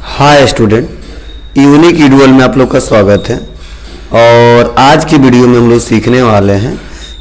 Hi student, unique ईडुअल में आप लोग का स्वागत है। और आज की वीडियो में हम लोग सीखने वाले हैं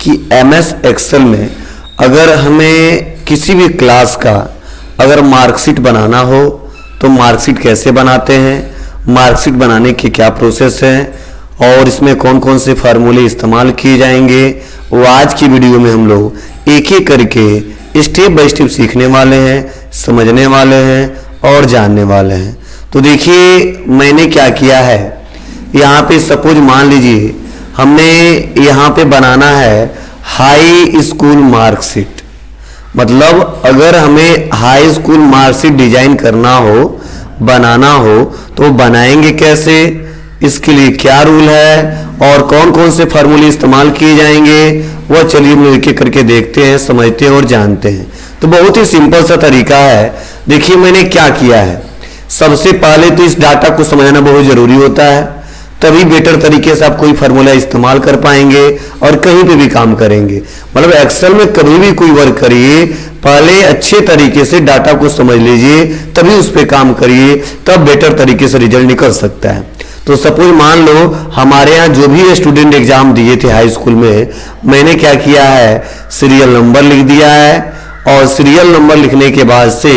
कि एमएस एक्सेल में अगर हमें किसी भी क्लास का अगर मार्कशीट बनाना हो तो मार्कशीट कैसे बनाते हैं, मार्कशीट बनाने के क्या प्रोसेस है और इसमें कौन कौन से फार्मूले इस्तेमाल किए जाएंगे, वो आज की वीडियो में हम लोग एक एक करके स्टेप बाय स्टेप सीखने वाले हैं, समझने वाले हैं और जानने वाले हैं। तो देखिए मैंने क्या किया है, यहाँ पे सपोज मान लीजिए हमने यहाँ पे बनाना है हाई स्कूल मार्कशीट। मतलब अगर हमें हाई स्कूल मार्कशीट डिजाइन करना हो, बनाना हो तो बनाएंगे कैसे, इसके लिए क्या रूल है और कौन कौन से फार्मूले इस्तेमाल किए जाएंगे, वह चलिए हम एक एक करके देखते हैं, समझते हैं और जानते हैं। तो बहुत ही सिंपल सा तरीका है। देखिए मैंने क्या किया है, सबसे पहले तो इस डाटा को समझना बहुत जरूरी होता है, तभी बेटर तरीके से आप कोई फार्मूला इस्तेमाल कर पाएंगे और कहीं पे भी काम करेंगे। मतलब एक्सेल में कभी भी कोई वर्क करिए, पहले अच्छे तरीके से डाटा को समझ लीजिए, तभी उस पर काम करिए, तब बेटर तरीके से रिजल्ट निकल सकता है। तो सपोज मान लो हमारे यहाँ जो भी स्टूडेंट एग्जाम दिए थे हाई स्कूल में, मैंने क्या किया है, सीरियल नंबर लिख दिया है और सीरियल नंबर लिखने के बाद से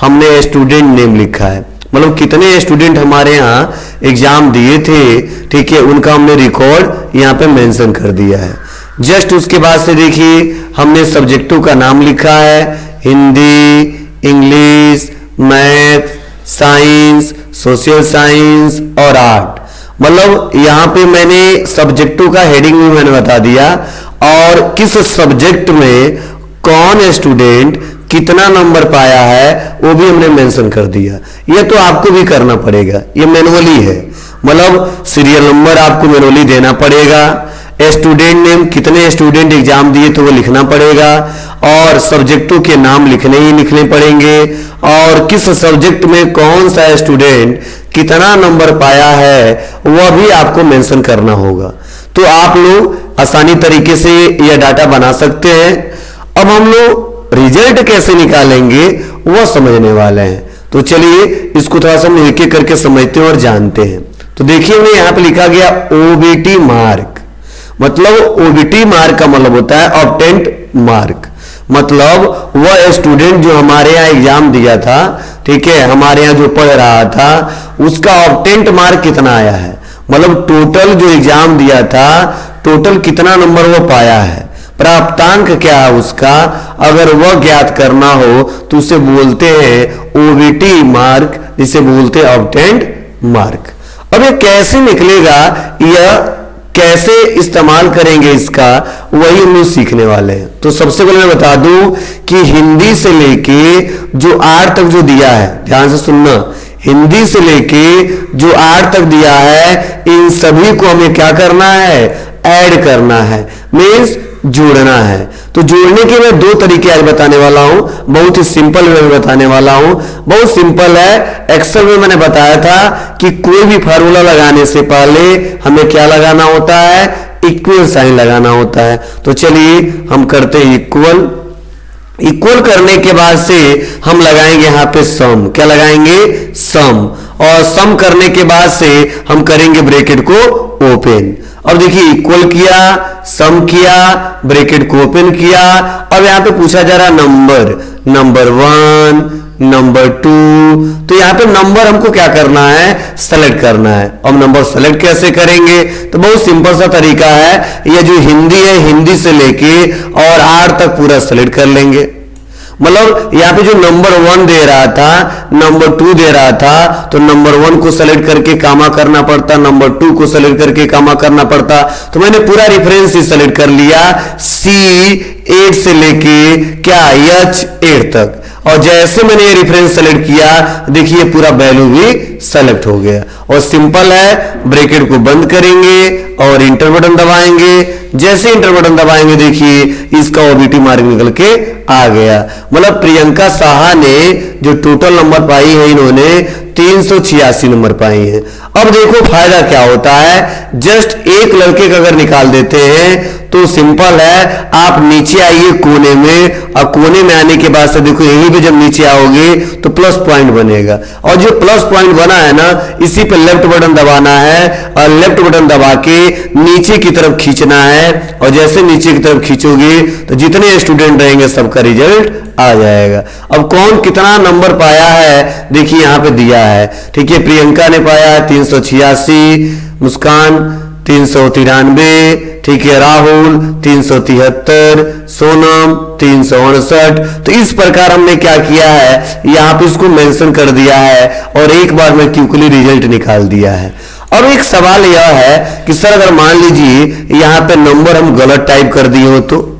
हमने स्टूडेंट नेम लिखा है। मतलब कितने स्टूडेंट हमारे यहाँ एग्जाम दिए थे, ठीक है, उनका हमने रिकॉर्ड यहाँ पे मेंशन कर दिया है। जस्ट उसके बाद से देखिए हमने सब्जेक्टों का नाम लिखा है, Hindi, English, math, science, social science और आर्ट। मतलब यहाँ पे मैंने सब्जेक्टों का हेडिंग भी मैंने बता दिया और किस सब्जेक्ट में कौन स्टूडेंट कितना नंबर पाया है वो भी हमने मेंशन कर दिया। ये तो आपको भी करना पड़ेगा, ये मैनुअली है। मतलब सीरियल नंबर आपको मैनुअली देना पड़ेगा, स्टूडेंट नेम कितने स्टूडेंट एग्जाम दिए तो वो लिखना पड़ेगा और सब्जेक्टों के नाम लिखने पड़ेंगे और किस सब्जेक्ट में कौन सा स्टूडेंट कितना नंबर पाया है वह भी आपको मेंशन करना होगा। तो आप लोग आसानी तरीके से यह डाटा बना सकते हैं। अब हम लोग रिजल्ट कैसे निकालेंगे वह समझने वाले हैं। तो चलिए इसको थोड़ा सा हम एक एक करके समझते हैं और जानते हैं। तो देखिए हमने यहाँ पे लिखा गया ओबीटी मार्क। मतलब ओबीटी मार्क का मतलब होता है ऑब्टेंड मार्क। मतलब वह स्टूडेंट जो हमारे यहाँ एग्जाम दिया था, ठीक है, हमारे यहाँ जो पढ़ रहा था उसका ऑब्टेंड मार्क कितना आया है। मतलब टोटल जो एग्जाम दिया था टोटल कितना नंबर वो पाया है, प्राप्तांक क्या है उसका, अगर वह ज्ञात करना हो तो उसे बोलते हैं ओबीटी मार्क, जिसे बोलते हैं ऑब्टेंड मार्क। अब ये कैसे निकलेगा, यह कैसे इस्तेमाल करेंगे इसका, वही हम लोग सीखने वाले हैं। तो सबसे पहले मैं बता दूं कि हिंदी से लेके जो 8 तक जो दिया है, ध्यान से सुनना, हिंदी से लेके जो 8 तक दिया है इन सभी को हमें क्या करना है, ऐड करना है, मीन्स जोड़ना है। तो जोड़ने के मैं 2 तरीके आज बताने वाला हूं, बहुत ही सिंपल वे में बताने वाला हूं। बहुत सिंपल है। एक्सेल में मैंने बताया था कि कोई भी फार्मूला लगाने से पहले हमें क्या लगाना होता है, इक्वल साइन लगाना होता है। तो चलिए हम करते हैं इक्वल। इक्वल करने के बाद से हम लगाएंगे यहाँ पे सम। क्या लगाएंगे, सम। और सम करने के बाद से हम करेंगे ब्रैकेट को ओपन। अब देखिए इक्वल किया, सम किया, ब्रैकेट को ओपन किया। अब यहाँ पे पूछा जा रहा नंबर, नंबर 1, नंबर 2। तो यहाँ पे नंबर हमको क्या करना है, सेलेक्ट करना है। अब नंबर सेलेक्ट कैसे करेंगे, तो बहुत सिंपल सा तरीका है। यह जो हिंदी है, हिंदी से लेके और 8 तक पूरा सेलेक्ट कर लेंगे। मतलब यहाँ पे जो नंबर 1 दे रहा था, नंबर 2 दे रहा था, तो नंबर 1 को सेलेक्ट करके कामा करना पड़ता, नंबर 2 को सेलेक्ट करके कामा करना पड़ता। तो मैंने पूरा रेफरेंस ही सेलेक्ट कर लिया, C8 से लेके क्या H8 तक। और जैसे मैंने ये रेफरेंस सेलेक्ट किया, देखिए पूरा वैल्यू भी सेलेक्ट हो गया। और सिंपल है, ब्रैकेट को बंद करेंगे और इंटर बटन दबाएंगे। जैसे इंटर बटन दबाएंगे देखिए इसका ओबीटी मार्क निकल के आ गया। मतलब प्रियंका साहा ने जो टोटल नंबर पाई है इन्होंने 386 नंबर पाई हैं। अब देखो फायदा क्या होता है, जस्ट एक लड़के का अगर निकाल देते हैं तो सिंपल है, आप नीचे आइए कोने में, और कोने में आने के बाद से देखो यहीं पे जब नीचे आओगे तो प्लस पॉइंट बनेगा, और जो प्लस पॉइंट बना है ना इसी पे लेफ्ट बटन दबाना है, और लेफ्ट बटन दबा के नीचे की तरफ खींचना है, और जैसे नीचे की तरफ खींचोगे तो जितने स्टूडेंट रहेंगे सबका रिजल्ट आ जाएगा। अब कौन कितना नंबर पाया है देखिए यहाँ पे दिया है, ठीक है। प्रियंका ने पाया 386, मुस्कान 393, ठीक है, राहुल 373, सोनम 368। तो इस प्रकार हमने क्या किया है, यहाँ पे इसको मेंशन कर दिया है और एक बार में क्विकली रिजल्ट निकाल दिया है। और एक सवाल यह है कि सर अगर मान लीजिए यहाँ पे नंबर हम गलत टाइप कर दिए हो, तो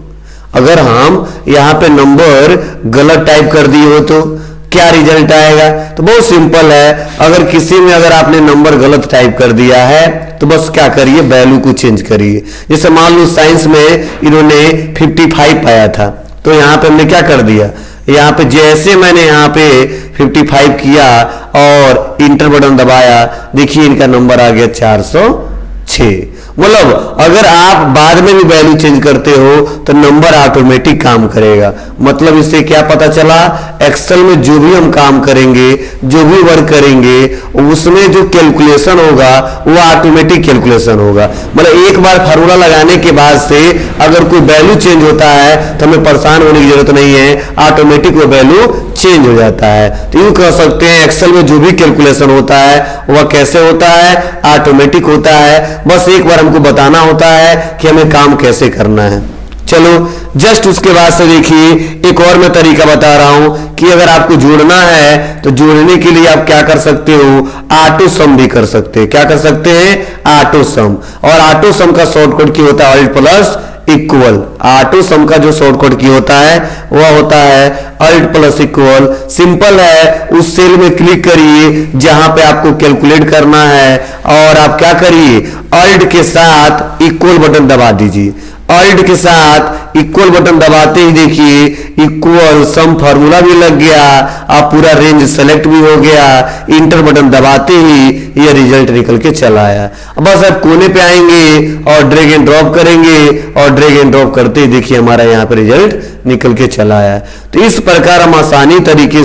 अगर हम यहाँ पे नंबर गलत टाइप कर दिए हो तो क्या रिजल्ट आएगा? तो बहुत सिंपल है, अगर किसी में अगर आपने नंबर गलत टाइप कर दिया है तो बस क्या करिए, वैल्यू को चेंज करिए। जैसे मान लो साइंस में इन्होंने 55 पाया था, तो यहाँ पे हमने क्या कर दिया, यहाँ पे जैसे मैंने यहाँ पे 55 किया और इंटर बटन दबाया, देखिए इनका नंबर आ गया 406। मतलब अगर आप बाद में भी वैल्यू चेंज करते हो तो नंबर ऑटोमेटिक काम करेगा। मतलब इससे क्या पता चला, एक्सेल में जो भी हम काम करेंगे, जो भी वर्क करेंगे, उसमें जो कैलकुलेशन होगा वो ऑटोमेटिक कैलकुलेशन होगा। मतलब एक बार फार्मूला लगाने के बाद से अगर कोई वैल्यू चेंज होता है तो हमें परेशान होने की जरूरत नहीं है, ऑटोमेटिक वो वैल्यू चेंज हो जाता है। तो यूं कह सकते हैं एक्सेल में जो भी कैलकुलेशन होता है वह कैसे होता है, ऑटोमेटिक होता है। बस एक बार हमको बताना होता है कि हमें काम कैसे करना है। चलो जस्ट उसके बाद से देखिए एक और मैं तरीका बता रहा हूं कि अगर आपको जोड़ना है तो जोड़ने के लिए आप क्या कर सकते हो, ऑटो सम भी कर सकते हैं। क्या कर सकते हैं, ऑटो सम। और ऑटो सम का शॉर्टकट की होता है alt plus equal. Auto sum का जो शॉर्टकट की होता है वह होता है अल्ट प्लस इक्वल। सिंपल है, उस सेल में क्लिक करिए जहां पे आपको कैलकुलेट करना है और आप क्या करिए, अल्ट के साथ इक्वल बटन दबा दीजिए। अल्ट के साथ इक्वल बटन दबाते ही देखिए इक्वल सम फार्मूला भी लग गया, आप पूरा रेंज सेलेक्ट भी हो गया। इंटर बटन दबाते ही ये रिजल्ट निकल के चला आया। बस आप कोने पे आएंगे और ड्रैग एंड ड्रॉप करेंगे, और ड्रैग एंड ड्रॉप करते ही देखिए हमारा यहाँ पे रिजल्ट निकल के चला आया। तो इस प्रकार हम आसानी तरीके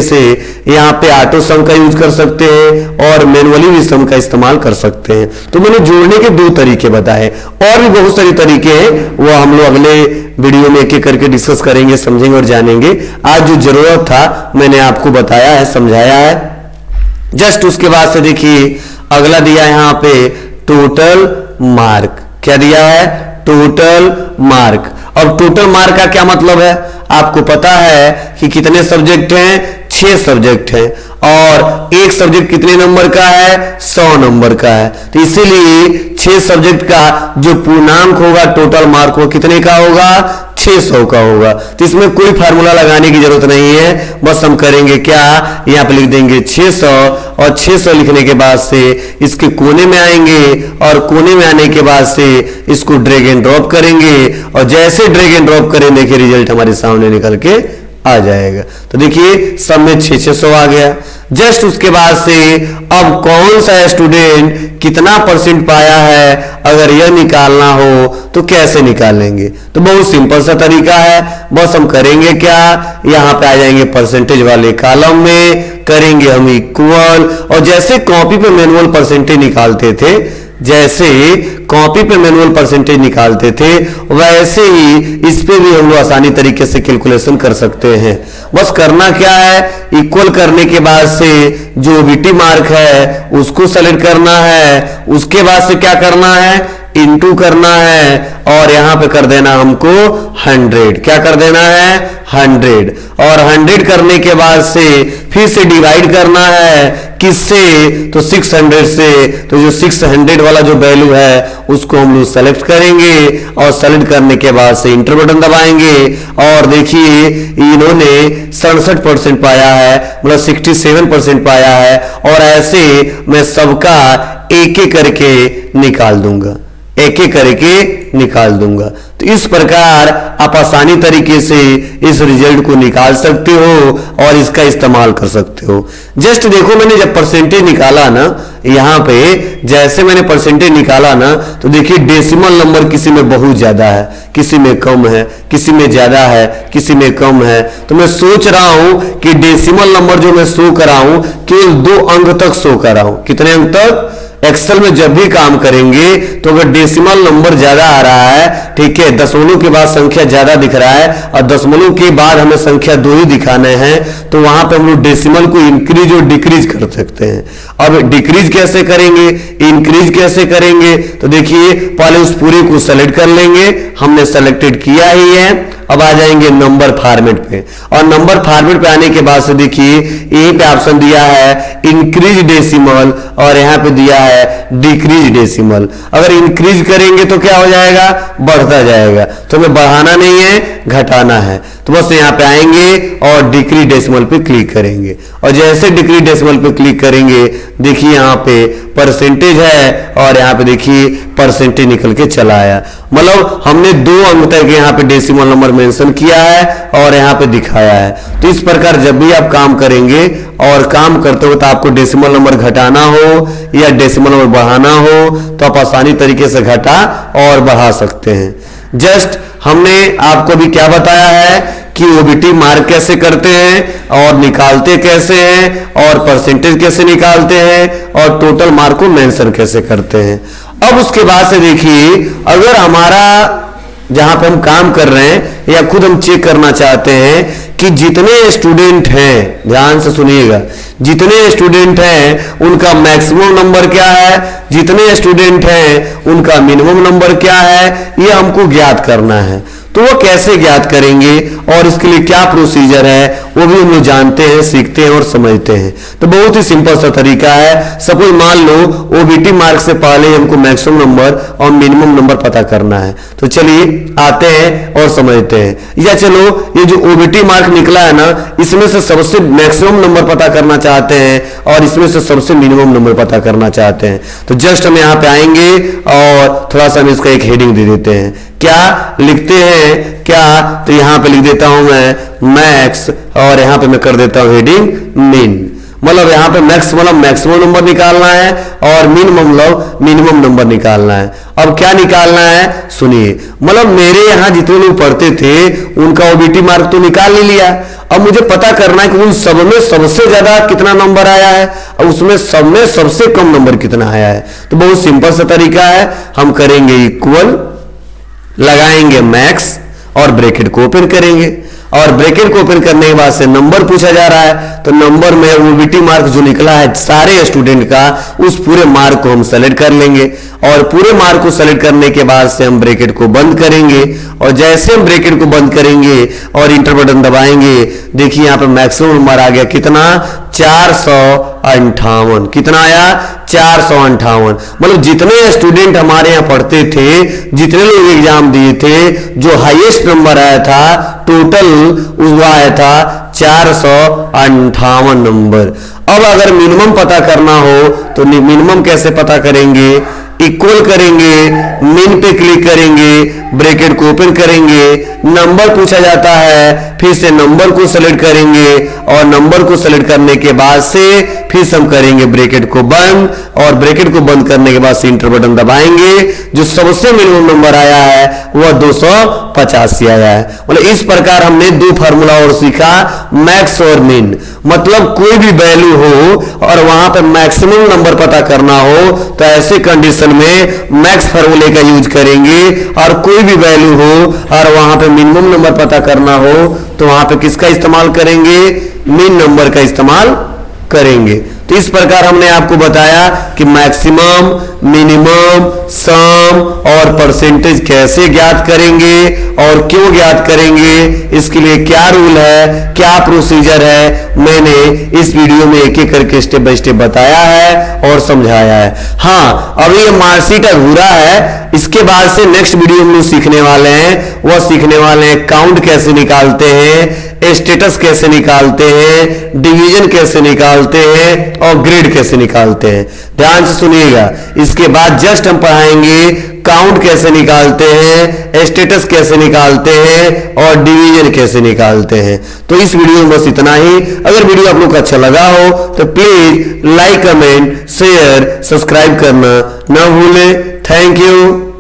से यहाँ पे ऑटो सम का यूज कर सकते हैं और मैनुअली भी सम का इस्तेमाल कर सकते हैं। तो मैंने जोड़ने के 2 तरीके बताए, और भी बहुत सारे तरीके हैं, वो हम लोग अगले वीडियो में एक एक करके डिस्कस करेंगे, समझेंगे और जानेंगे। आज जो जरूरत था मैंने आपको बताया है, समझाया है। जस्ट उसके बाद से देखिए अगला दिया यहाँ पे टोटल मार्क। क्या दिया है, टोटल मार्क। अब टोटल मार्क का क्या मतलब है, आपको पता है कि कितने सब्जेक्ट हैं, 6 सब्जेक्ट हैं, और एक सब्जेक्ट कितने नंबर का है, 100 नंबर का है। तो इसीलिए 6 सब्जेक्ट का जो पूर्णांक होगा टोटल मार्क वो कितने का होगा, 600 का होगा। तो इसमें कोई फार्मूला लगाने की जरूरत नहीं है, बस हम करेंगे क्या, यहाँ पे लिख देंगे 600, और 600 लिखने के बाद से इसके कोने में आएंगे, और कोने में आने के बाद से इसको ड्रैग एंड ड्रॉप करेंगे, और जैसे ड्रैग एंड ड्रॉप करें देखिए रिजल्ट हमारे सामने निकल के आ जाएगा। तो देखिए सब में 600 आ गया। जस्ट उसके बाद से अब कौन सा स्टूडेंट कितना परसेंट पाया है अगर यह निकालना हो तो कैसे निकालेंगे, तो बहुत सिंपल सा तरीका है। बस हम करेंगे क्या, यहाँ पे आ जाएंगे परसेंटेज वाले कॉलम में, करेंगे हम इक्वल, और जैसे कॉपी पे मैनुअल परसेंटेज निकालते थे, वैसे ही इस पे भी हम लोग आसानी तरीके से कैलकुलेशन कर सकते हैं। बस करना क्या है, इक्वल करने के बाद से जो बीटी मार्क है उसको सेलेक्ट करना है, उसके बाद से क्या करना है, इनटू करना है, और यहां पे कर देना हमको 100। क्या कर देना है, 100, और 100 करने के बाद से फिर से डिवाइड करना है, किससे, तो 600 से। तो जो 600 वाला जो वैल्यू है उसको हम लोग सेलेक्ट करेंगे, और सेलेक्ट करने के बाद से इंटर बटन दबाएंगे, और देखिए इन्होंने 67% पाया है, मतलब 67% पाया है। और ऐसे मैं सबका एक एक करके निकाल दूंगा। एक एक करके निकाल दूंगा। तो इस प्रकार आप आसानी तरीके से इस रिजल्ट को निकाल सकते हो और इसका इस्तेमाल कर सकते हो। जस्ट देखो, मैंने जब परसेंटेज निकाला ना, यहाँ पे जैसे मैंने परसेंटेज निकाला ना, तो देखिए डेसिमल नंबर किसी में बहुत ज्यादा है, किसी में कम है, किसी में ज्यादा है, किसी में कम है। तो मैं सोच रहा हूं कि डेसिमल नंबर जो मैं शो कर रहा हूं केवल 2 अंक तक शो कर रहा हूं। कितने अंक तक? एक्सेल में जब भी काम करेंगे तो अगर डेसिमल नंबर ज्यादा आ रहा है, ठीक है, दशमलव के बाद संख्या ज्यादा दिख रहा है और दशमलव के बाद हमें संख्या 2 ही दिखाने हैं, तो वहां पे हम लोग डेसिमल को इंक्रीज और डिक्रीज कर सकते हैं। अब डिक्रीज कैसे करेंगे, इंक्रीज कैसे करेंगे? तो देखिए, पहले उस पूरे को सेलेक्ट कर लेंगे, हमने सेलेक्टेड किया ही है। अब आ जाएंगे नंबर फॉर्मेट पे, और नंबर फॉर्मेट पे आने के बाद से देखिए यहीं पे ऑप्शन दिया है इंक्रीज डेसिमल और यहाँ पे दिया है डिक्रीज डेसिमल। अगर इंक्रीज करेंगे तो क्या हो जाएगा? बढ़ता जाएगा। तो हमें बढ़ाना नहीं है, घटाना है। तो बस यहाँ पे आएंगे और डिक्रीज डेसिमल पे क्लिक करेंगे, और जैसे डिक्रीज डेसिमल पे क्लिक करेंगे देखिए यहाँ पे परसेंटेज है और यहाँ पे देखिए परसेंटेज निकल के चला आया। मतलब हमने 2 अंक तक यहाँ पे डेसिमल नंबर मेंशन किया है और यहाँ पे दिखाया है। तो इस प्रकार जब भी आप काम करेंगे और काम करते हो तो आपको डेसिमल नंबर घटाना हो या डेसिमल नंबर बढ़ाना हो तो आप आसानी तरीके से घटा और बढ़ा सकते हैं। जस्ट हमने आपको भी क्या बताया है कि ओबीटी मार्क कैसे करते हैं और निकालते कैसे हैं और परसेंटेज कैसे निकालते हैं और टोटल मार्क को मेंशन कैसे करते हैं। अब उसके बाद से देखिए, अगर हमारा जहां पे हम काम कर रहे हैं या खुद हम चेक करना चाहते हैं कि जितने स्टूडेंट हैं, ध्यान से सुनिएगा, जितने स्टूडेंट हैं उनका मैक्सिमम नंबर क्या है, जितने स्टूडेंट हैं उनका मिनिमम नंबर क्या है, ये हमको ज्ञात करना है। तो वो कैसे ज्ञात करेंगे और इसके लिए क्या प्रोसीजर है वो भी हम लोग जानते हैं, सीखते हैं और समझते हैं। तो बहुत ही सिंपल सा तरीका है। सपोज मान लो ओबीटी मार्क से पहले हमको मैक्सिमम नंबर और मिनिमम नंबर पता करना है, तो चलिए आते हैं और समझते हैं। या चलो ये जो ओबीटी मार्क निकला है ना, इसमें से सबसे मैक्सिमम नंबर पता करना चाहते हैं और इसमें से सबसे मिनिमम नंबर पता करना चाहते हैं। तो जस्ट हम यहाँ पे आएंगे और थोड़ा सा हम इसका एक हेडिंग दे देते हैं। क्या लिखते हैं क्या? तो यहां पे लिख देता हूं मैं मैक्स और यहां पे मैं कर देता हूं हेडिंग मिन। मतलब यहां पे मैक्स मतलब मैक्सिमम नंबर निकालना है और मिनिमम मतलब मिनिमम नंबर निकालना है। अब क्या निकालना है सुनिए, मतलब मेरे यहां जितने लोग पढ़ते थे उनका ओबीटी मार्क तो निकाल ही लिया। अब मुझे पता करना है कि उन सब में सबसे ज्यादा कितना नंबर आया है और उसमें सब में सबसे कम नंबर कितना आया है। तो बहुत सिंपल सा तरीका है, हम करेंगे इक्वल, लगाएंगे मैक्स और ब्रैकेट को ओपन करेंगे, और ब्रैकेट को ओपन करने के बाद से नंबर पूछा जा रहा है। तो नंबर में ओबीटी मार्क जो निकला है सारे स्टूडेंट का, उस पूरे मार्क को हम सेलेक्ट कर लेंगे, और पूरे मार्क को सेलेक्ट करने के बाद से हम ब्रैकेट को बंद करेंगे, और जैसे हम ब्रैकेट को बंद करेंगे और इंटर बटन दबाएंगे, देखिए यहाँ पे मैक्सिमम नंबर आ गया कितना? 458। कितना आया? 458। मतलब जितने स्टूडेंट हमारे यहाँ पढ़ते थे, जितने लोग एग्जाम दिए थे, जो हाईएस्ट नंबर आया था टोटल वो आया था 458 नंबर। अब अगर मिनिमम पता करना हो तो मिनिमम कैसे पता करेंगे? इक्वल करेंगे, मिन पे क्लिक करेंगे, ब्रैकेट को ओपन करेंगे, नंबर पूछा जाता है, फिर से नंबर को सेलेक्ट करेंगे, और नंबर को सेलेक्ट करने के बाद से फिर से हम करेंगे ब्रैकेट को बंद, और ब्रैकेट को बंद करने के बाद से इंटर बटन दबाएंगे। जो सबसे मिनिमम नंबर आया है वह 285 आया है। मतलब इस प्रकार हमने 2 फार्मूला और सीखा, मैक्स और मिन। मतलब कोई भी वैल्यू हो और वहां पर मैक्सिमम नंबर पता करना हो तो ऐसे कंडीशन में मैक्स फार्मूले का यूज करेंगे, और कोई भी वैल्यू हो और वहां पे मिनिमम नंबर पता करना हो तो वहां पे किसका इस्तेमाल करेंगे? मिन नंबर का इस्तेमाल करेंगे। तो इस प्रकार हमने आपको बताया कि मैक्सिमम, मिनिमम, सम और परसेंटेज कैसे ज्ञात करेंगे और क्यों ज्ञात करेंगे, इसके लिए क्या रूल है, क्या प्रोसीजर है, मैंने इस वीडियो में एक एक करके स्टेप बाय स्टेप बताया है और समझाया है। हाँ, अब ये मार्कशीट अधूरा है, इसके बाद से नेक्स्ट वीडियो हम लोग सीखने वाले हैं, वह सीखने वाले हैं काउंट कैसे निकालते हैं, स्टेटस कैसे निकालते हैं, डिवीजन कैसे निकालते हैं और ग्रेड कैसे निकालते हैं। ध्यान से सुनिएगा। इसके बाद जस्ट हम पढ़ाएंगे काउंट कैसे निकालते हैं, स्टेटस कैसे निकालते हैं और डिवीजन कैसे निकालते हैं। तो इस वीडियो में बस इतना ही। अगर वीडियो आप लोग को अच्छा लगा हो तो please like, comment, share, subscribe करना ना भूलें। Thank you.